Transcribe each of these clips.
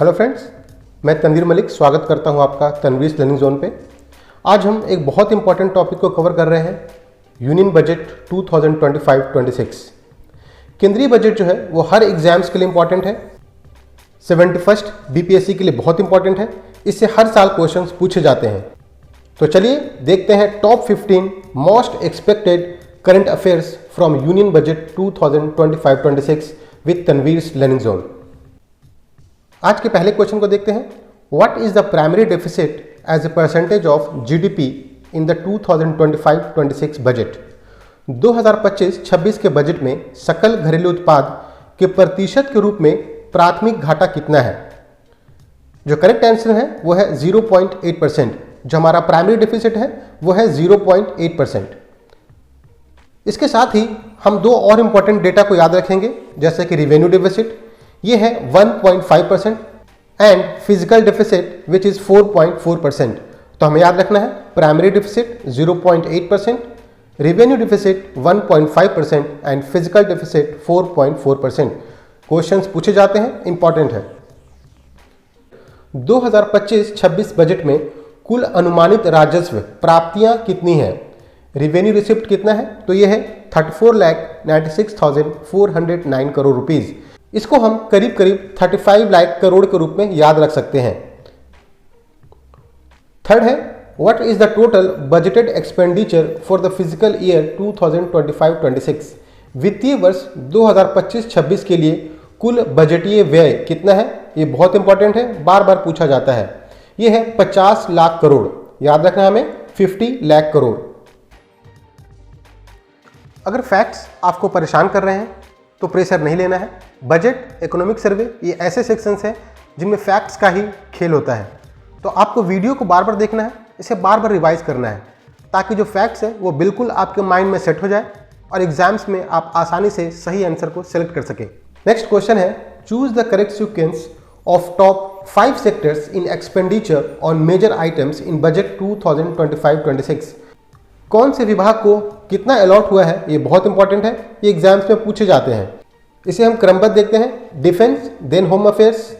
Hello friends, मैं तनवीर मलिक स्वागत करता हूं आपका तनवीर लर्निंग जोन पे। आज हम एक बहुत इंपॉर्टेंट टॉपिक को कवर कर रहे हैं, यूनियन बजट 2025-26। केंद्रीय बजट जो है वो हर एग्जाम्स के लिए इंपॉर्टेंट है। 71st बीपीएससी के लिए बहुत इंपॉर्टेंट है। इससे हर साल क्वेश्चंस पूछे जाते हैं। तो चलिए देखते हैं top 15 most expected current affairs from union budget 2025-26 with Tanveer learning zone. आज के पहले क्वेश्चन को देखते हैं। What is the primary deficit as a percentage of GDP in the 2025-26 budget. 2025-26 के बजट में सकल घरेलू उत्पाद के प्रतिशत के रूप में प्राथमिक घाटा कितना है। जो करेक्ट आंसर है वो है 0.8%। जो हमारा प्राइमरी डेफिसिट है वो है 0.8%। इसके साथ ही हम दो और इंपॉर्टेंट डेटा को याद रखेंगे, जैसे कि रिवेन्यू डेफिसिट ये है 1.5% and physical deficit which is 4.4%। तो हमें याद रखना है primary deficit 0.8%, revenue deficit 1.5% and physical deficit 4.4%। Questions पूछे जाते हैं, इंपॉर्टेंट है। 2025-26 बजट में कुल अनुमानित राजस्व प्राप्तियां कितनी हैं। रिवेन्यू रिसिप्ट कितना है, तो यह है 34,96,409 करोड़ रुपीज। इसको हम करीब करीब 35 लाख करोड़ के रूप में याद रख सकते हैं। थर्ड है, what is the total budgeted expenditure for the physical year 2025-26। वित्तीय वर्ष 2025-26 के लिए कुल बजटीय व्यय कितना है। ये बहुत इंपॉर्टेंट है, बार बार पूछा जाता है। ये है 50 लाख करोड़। याद रखना हमें 50 लाख करोड़। अगर फैक्ट्स आपको परेशान कर रहे हैं तो प्रेशर नहीं लेना है। बजट, इकोनॉमिक सर्वे ये ऐसे सेक्शंस हैं जिनमें फैक्ट्स का ही खेल होता है। तो आपको वीडियो को बार बार देखना है, इसे बार बार रिवाइज करना है, ताकि जो फैक्ट्स है वो बिल्कुल आपके माइंड में सेट हो जाए और एग्जाम्स में आप आसानी से सही आंसर को सेलेक्ट कर सके। नेक्स्ट क्वेश्चन है, choose the correct sequence of top 5 sectors in expenditure on major items in budget 2025-26। कौन से विभाग को कितना अलॉट हुआ है, ये बहुत इंपॉर्टेंट है, ये एग्जाम्स में पूछे जाते हैं। इसे हम क्रमबद्ध देखते हैं, defence, then home affairs,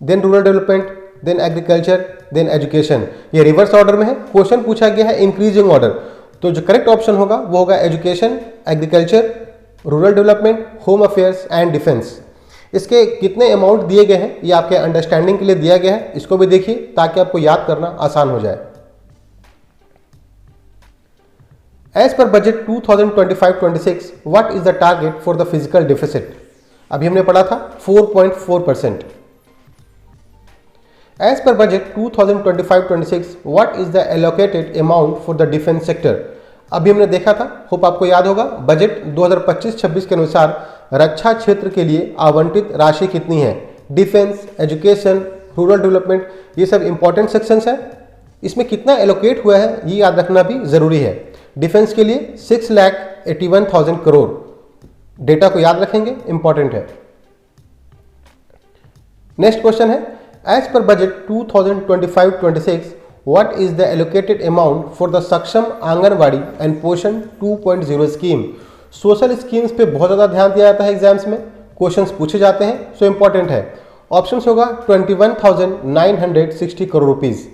then rural development, then agriculture, then education. ये रिवर्स ऑर्डर में है। क्वेश्चन पूछा गया है इंक्रीजिंग ऑर्डर, तो जो करेक्ट ऑप्शन होगा वो होगा education, agriculture, rural development, home affairs and defence. इसके कितने अमाउंट दिए गए हैं ये आपके अंडरस्टैंडिंग के लिए दिया गया है, इसको भी देखिए ताकि आपको याद करना आसान हो जाए। As per budget 2025-26, what is the target for the physical deficit? अभी हमने पढ़ा था 4.4%। As per budget 2025-26, what is the allocated amount for the defense sector? अभी हमने देखा था, होप आपको याद होगा, बजट 2025-26 के अनुसार रक्षा क्षेत्र के लिए आवंटित राशि कितनी है। डिफेंस, एजुकेशन, रूरल डेवलपमेंट ये सब इंपॉर्टेंट सेक्शंस हैं। इसमें कितना एलोकेट हुआ है ये याद रखना भी जरूरी है। डिफेंस के लिए 6,81,000 करोड़। डेटा को याद रखेंगे, इंपॉर्टेंट है। नेक्स्ट क्वेश्चन है, as per budget 2025-26 what is the allocated amount for the Saksham Anganwadi and पोषण 2.0 स्कीम। सोशल स्कीम्स पे बहुत ज्यादा ध्यान दिया जाता है एग्जाम्स में, क्वेश्चंस पूछे जाते हैं, सो इंपॉर्टेंट है। ऑप्शन होगा 21,960 crore rupees.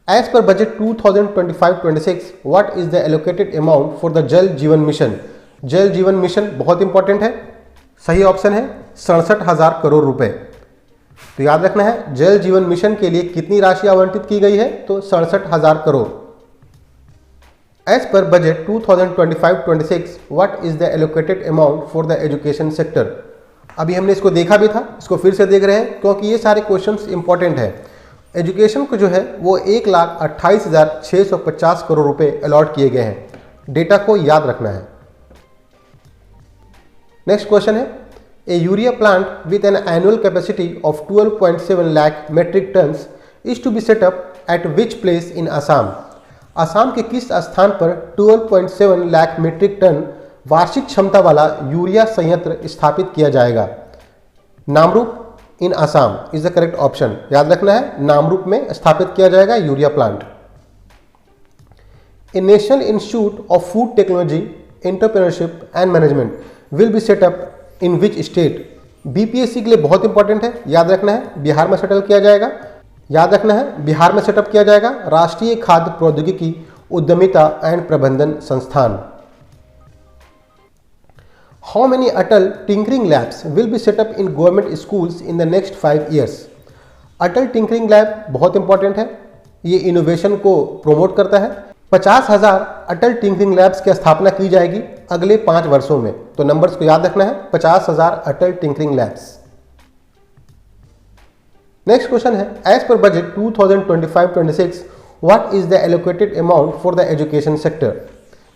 As per budget 2025-26, what is the allocated amount for the जल जीवन मिशन। जल जीवन मिशन बहुत इंपॉर्टेंट है। सही ऑप्शन है 67,000 करोड़ रुपए। तो याद रखना है जल जीवन मिशन के लिए कितनी राशि आवंटित की गई है, तो 67,000 crore. As per budget 2025-26, what is the allocated amount for the education sector। अभी हमने इसको देखा भी था, इसको फिर से देख रहे हैं क्योंकि ये सारे क्वेश्चंस इंपॉर्टेंट है। एजुकेशन को जो है वो 1,28,650 करोड़ रुपए अलॉट किए गए हैं। डेटा को याद रखना है। नेक्स्ट क्वेश्चन है, a urea plant with an annual capacity of 12.7 lakh metric tons is to be set up at which place in Assam. Assam के किस स्थान पर 12.7 लाख मीट्रिक टन वार्षिक क्षमता वाला यूरिया संयंत्र स्थापित किया जाएगा। Namrup in Assam is the correct option. याद रखना है नामरूप में स्थापित किया जाएगा urea plant. A national institute of food technology, entrepreneurship and management will be set up in which state. BPSC के लिए बहुत इंपॉर्टेंट है, याद रखना है बिहार में सेटल किया जाएगा। याद रखना है बिहार में सेटअप किया जाएगा राष्ट्रीय खाद्य प्रौद्योगिकी उद्यमिता एंड प्रबंधन संस्थान। How many Atal Tinkering Labs will be set up in government schools in the next 5 years? Atal tinkering lab बहुत इंपॉर्टेंट है, ये इनोवेशन को प्रोमोट करता है। 50,000 अटल टिंकरिंग लैब्स की स्थापना की जाएगी अगले 5 वर्षों में। तो नंबर्स को याद रखना है, 50,000 Atal tinkering labs. Next question है, as per budget 2025-26 what is the allocated amount for the education sector?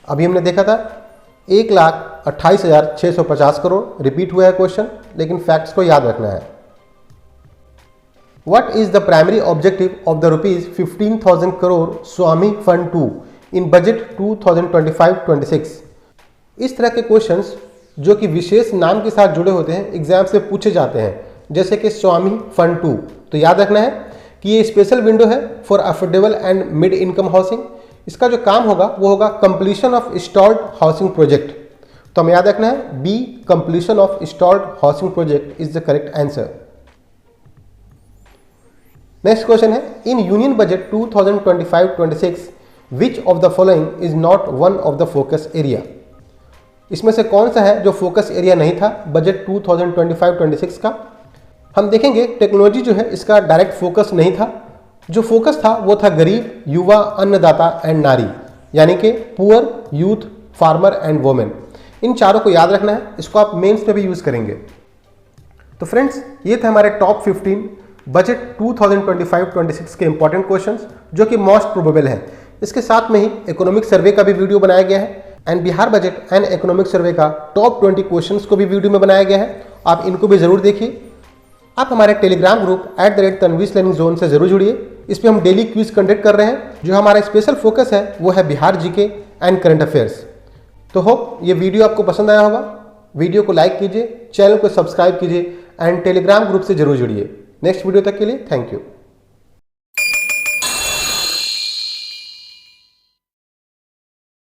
अभी हमने देखा था 1,28,650 करोड़, रिपीट हुआ है क्वेश्चन, लेकिन फैक्ट्स को याद रखना है। What is the primary objective of the rupees 15,000 crore Swami fund 2 in budget 2025-26? इस तरह के क्वेश्चंस जो कि विशेष नाम के साथ जुड़े होते हैं एग्जाम से पूछे जाते हैं, जैसे कि स्वामी फंड 2। तो याद रखना है कि ये स्पेशल विंडो है for affordable and mid income housing. इसका जो काम होगा वो होगा completion of installed housing project. तो हमें याद रखना है B, completion of installed housing project is the correct answer. Next question है, in union budget 2025-26 which of the following is not one of the focus area? इसमें से कौन सा है जो फोकस एरिया नहीं था बजट 2025-26 का? हम देखेंगे टेक्नोलॉजी जो है इसका डायरेक्ट फोकस नहीं था। जो फोकस था वो था गरीब, युवा, अन्नदाता एंड नारी, यानी कि poor, youth, farmer and women. इन चारों को याद रखना है, इसको आप मेंस में भी यूज करेंगे। तो फ्रेंड्स, ये थे हमारे टॉप 15 बजट 2025-26 के इंपॉर्टेंट क्वेश्चंस जो कि मोस्ट प्रोबेबल है। इसके साथ में ही इकोनॉमिक सर्वे का भी वीडियो बनाया गया है and Bihar budget and economic survey का टॉप 20 क्वेश्चंस को भी वीडियो में बनाया गया है। आप इनको भी जरूर देखिए। आप हमारे टेलीग्राम ग्रुप @तनवीस लर्निंग जोन से जरूर जुड़िए। इस पर हम डेली क्विज कंडक्ट कर रहे हैं। जो हमारा स्पेशल फोकस है वो है Bihar GK and current affairs. तो होप ये वीडियो आपको पसंद आया होगा। वीडियो को लाइक कीजिए, चैनल को सब्सक्राइब कीजिए एंड टेलीग्राम ग्रुप से जरूर जुड़िए। नेक्स्ट वीडियो तक के लिए थैंक यू।